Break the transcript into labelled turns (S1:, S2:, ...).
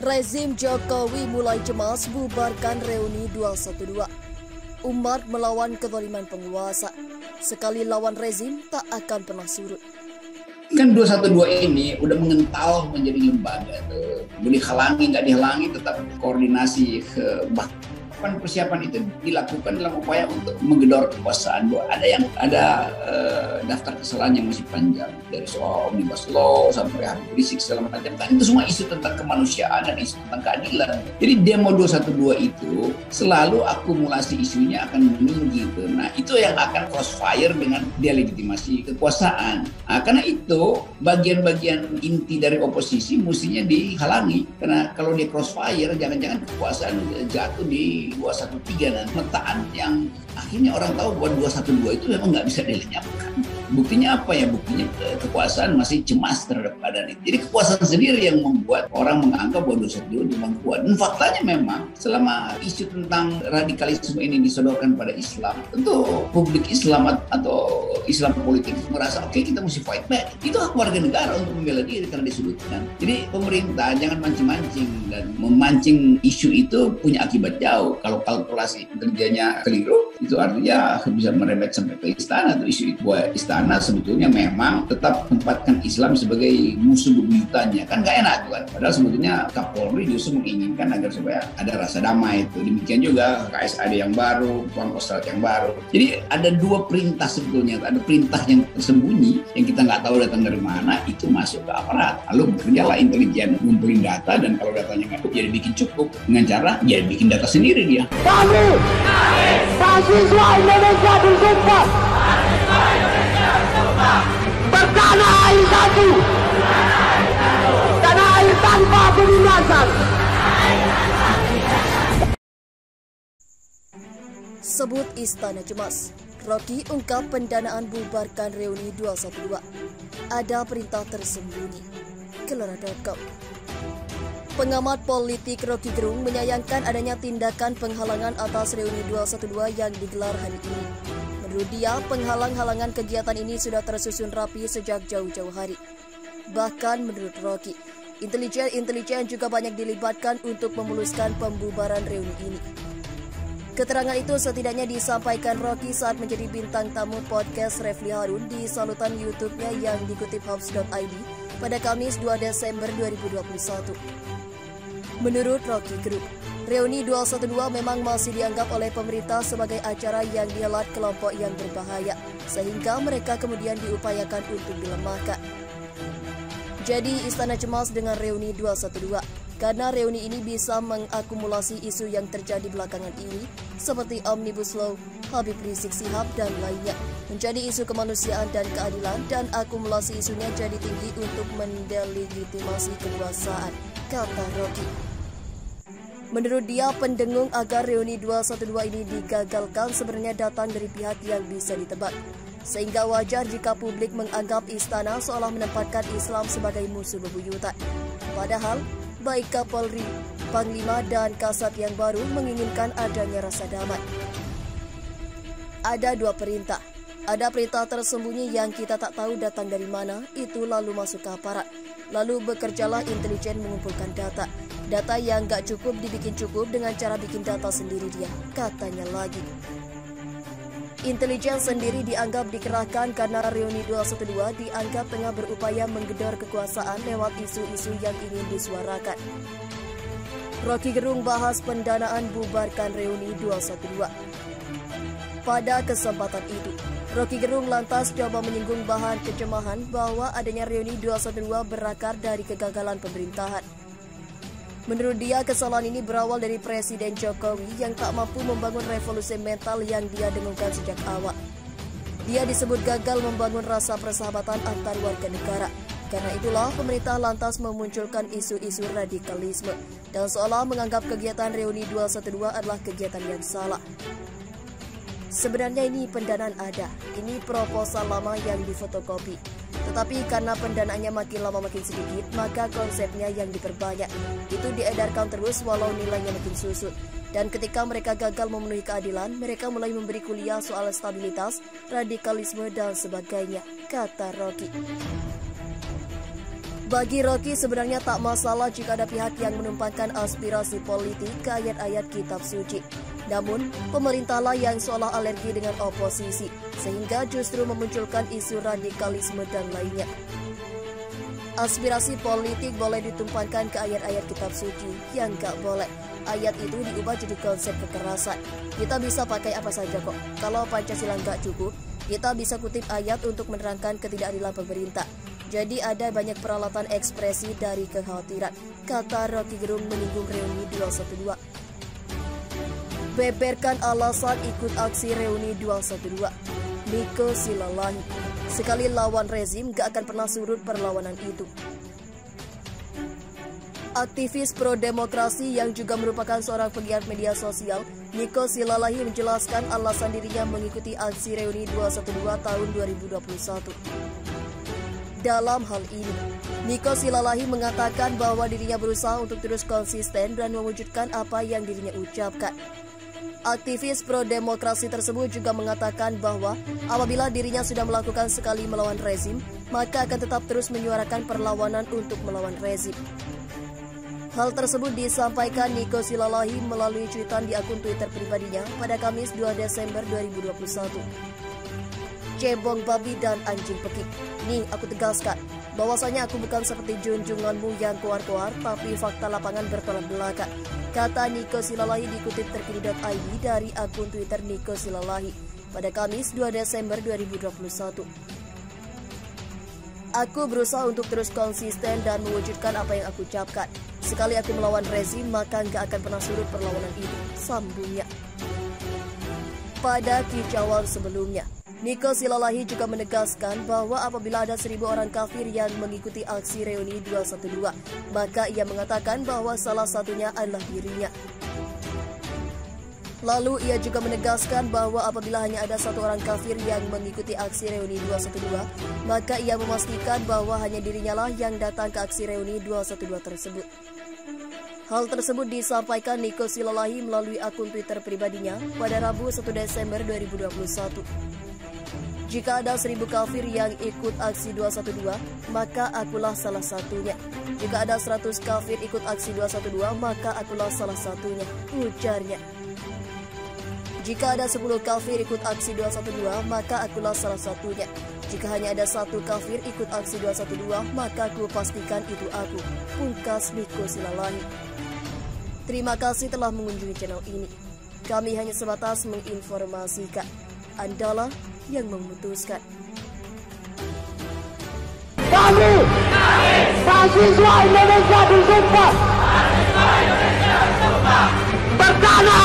S1: Rezim Jokowi mulai cemas bubarkan reuni 212. Umat melawan kezaliman penguasa. Sekali lawan rezim tak akan pernah surut.
S2: Kan 212 ini udah mengental menjadi lembaga tuh. Mau dihalangi nggak dihalangi tetap koordinasi bahkan persiapan itu dilakukan dalam upaya untuk menggedor kekuasaan. Bahwa ada daftar kesalahan yang masih panjang dari soal omnibus law sampai Habib Rizik segala macam. Kan itu semua isu tentang kemanusiaan dan isu tentang keadilan. Jadi demo 212 itu selalu akumulasi isunya akan meninggi tuh. Nah itu yang akan crossfire dengan delegitimasi kekuasaan. Nah, karena itu bagian-bagian inti dari oposisi mestinya dihalangi. Karena kalau dia crossfire jangan-jangan kekuasaan jatuh di 213 dan pemetaan yang akhirnya orang tahu bahwa 212 itu memang nggak bisa dilenyapkan. Buktinya apa ya? Buktinya kekuasaan masih cemas terhadap keadaan itu. Jadi kekuasaan sendiri yang membuat orang menganggap bahwa 212 memang kuat. Dan faktanya memang selama isu tentang radikalisme ini disodorkan pada Islam, tentu publik Islam atau Islam politik merasa oke, kita mesti fight back. Itu hak warga negara untuk membela diri karena disudutkan. Jadi pemerintah jangan mancing-mancing dan memancing isu itu punya akibat jauh. Kalau kalkulasi intelijennya keliru, itu artinya bisa merembet sampai ke istana atau isu itu. Buat istana sebetulnya memang tetap tempatkan Islam sebagai musuh bebuyutannya. Kan gak enak tuh kan. Padahal sebetulnya Kapolri justru menginginkan agar supaya ada rasa damai itu. Demikian juga KSAD yang baru, Pangkostrat yang baru. Jadi ada dua perintah sebetulnya. Ada perintah yang tersembunyi yang kita nggak tahu datang dari mana, itu masuk ke aparat. Lalu bekerjalah intelijen ngumpulin data, dan kalau datanya nggak cukup, jadi bikin cukup dengan cara dia bikin data sendiri dia.
S3: Kami mahasiswa Indonesia bersumpah bertanah air satu, tanah air tanpa penindasan.
S1: Sebut Istana Cemas. Rocky ungkap pendanaan bubarkan reuni 212. Ada perintah tersembunyi. Kelana.com. Pengamat politik Rocky Gerung menyayangkan adanya tindakan penghalangan atas reuni 212 yang digelar hari ini. Menurut dia, penghalang-halangan kegiatan ini sudah tersusun rapi sejak jauh-jauh hari. Bahkan menurut Rocky, intelijen juga banyak dilibatkan untuk memuluskan pembubaran reuni ini. Keterangan itu setidaknya disampaikan Rocky saat menjadi bintang tamu podcast Refli Harun di salutan YouTube-nya yang dikutip Hops.id pada Kamis 2 Desember 2021. Menurut Rocky Gerung, reuni 212 memang masih dianggap oleh pemerintah sebagai acara yang dihelat kelompok yang berbahaya, sehingga mereka kemudian diupayakan untuk dilemahkan. Jadi Istana cemas dengan reuni 212. Karena reuni ini bisa mengakumulasi isu yang terjadi belakangan ini, seperti Omnibus Law, Habib Rizik Sihab, dan lainnya, menjadi isu kemanusiaan dan keadilan, dan akumulasi isunya jadi tinggi untuk mendelegitimasi kekuasaan, kata Rocky. Menurut dia, pendengung agar reuni 212 ini digagalkan sebenarnya datang dari pihak yang bisa ditebak, sehingga wajar jika publik menganggap istana seolah menempatkan Islam sebagai musuh bebuyutan. Padahal, baik Kapolri, Panglima, dan Kasat yang baru menginginkan adanya rasa damai. Ada dua perintah. Ada perintah tersembunyi yang kita tak tahu datang dari mana, itu lalu masuk ke aparat. Lalu bekerjalah intelijen mengumpulkan data. Data yang gak cukup dibikin cukup dengan cara bikin data sendiri dia, katanya lagi. Intelijen sendiri dianggap dikerahkan karena reuni 212 dianggap tengah berupaya menggedor kekuasaan lewat isu-isu yang ingin disuarakan. Rocky Gerung bahas pendanaan bubarkan reuni 212. Pada kesempatan itu, Rocky Gerung lantas coba menyinggung bahan kecemahan bahwa adanya reuni 212 berakar dari kegagalan pemerintahan. Menurut dia, kesalahan ini berawal dari Presiden Jokowi yang tak mampu membangun revolusi mental yang dia dengungkan sejak awal. Dia disebut gagal membangun rasa persahabatan antar warga negara. Karena itulah pemerintah lantas memunculkan isu-isu radikalisme dan seolah menganggap kegiatan reuni 212 adalah kegiatan yang salah. Sebenarnya ini pendanaan ada, ini proposal lama yang difotokopi. Tetapi karena pendanaannya makin lama makin sedikit, maka konsepnya yang diperbanyak. Itu diedarkan terus walau nilainya makin susut. Dan ketika mereka gagal memenuhi keadilan, mereka mulai memberi kuliah soal stabilitas, radikalisme, dan sebagainya, kata Rocky. Bagi Rocky sebenarnya tak masalah jika ada pihak yang menumpangkan aspirasi politik ke ayat-ayat kitab suci. Namun, pemerintahlah yang seolah alergi dengan oposisi, sehingga justru memunculkan isu radikalisme dan lainnya. Aspirasi politik boleh ditumpangkan ke ayat-ayat kitab suci, yang gak boleh. Ayat itu diubah jadi konsep kekerasan. Kita bisa pakai apa saja kok. Kalau Pancasila gak cukup, kita bisa kutip ayat untuk menerangkan ketidakadilan pemerintah. Jadi ada banyak peralatan ekspresi dari kekhawatiran, kata Rocky Gerung menyinggung reuni 212. Beberkan alasan ikut aksi reuni 212. Niko Silalahi, sekali lawan rezim gak akan pernah surut perlawanan itu. Aktivis pro-demokrasi yang juga merupakan seorang pegiat media sosial, Niko Silalahi menjelaskan alasan dirinya mengikuti aksi reuni 212 tahun 2021. Dalam hal ini, Niko Silalahi mengatakan bahwa dirinya berusaha untuk terus konsisten dan mewujudkan apa yang dirinya ucapkan. Aktivis pro-demokrasi tersebut juga mengatakan bahwa apabila dirinya sudah melakukan sekali melawan rezim, maka akan tetap terus menyuarakan perlawanan untuk melawan rezim. Hal tersebut disampaikan Niko Silalahi melalui cuitan di akun Twitter pribadinya pada Kamis 2 Desember 2021. Cebong babi dan anjing pekik. Nih, aku tegaskan, bahwasanya aku bukan seperti junjunganmu yang keluar-keluar, tapi fakta lapangan bertolak belakang, kata Niko Silalahi dikutip terkini.id dari akun Twitter Niko Silalahi pada Kamis 2 Desember 2021. Aku berusaha untuk terus konsisten dan mewujudkan apa yang aku ucapkan. Sekali aku melawan rezim, maka nggak akan pernah surut perlawanan itu, sambungnya. Pada kicauan sebelumnya, Niko Silalahi juga menegaskan bahwa apabila ada 1.000 orang kafir yang mengikuti aksi reuni 212, maka ia mengatakan bahwa salah satunya adalah dirinya. Lalu ia juga menegaskan bahwa apabila hanya ada 1 orang kafir yang mengikuti aksi reuni 212, maka ia memastikan bahwa hanya dirinya lah yang datang ke aksi reuni 212 tersebut. Hal tersebut disampaikan Niko Silalahi melalui akun Twitter pribadinya pada Rabu 1 Desember 2021. Jika ada 1.000 kafir yang ikut aksi 212, maka akulah salah satunya. Jika ada 100 kafir ikut aksi 212, maka akulah salah satunya, ujarnya. Jika ada 10 kafir ikut aksi 212, maka akulah salah satunya. Jika hanya ada 1 kafir ikut aksi 212, maka aku pastikan itu aku, pungkas Niko Silalahi. Terima kasih telah mengunjungi channel ini. Kami hanya sebatas menginformasikan. Andalah yang memutuskan.
S3: Kami mahasiswa Indonesia bersumpah bersama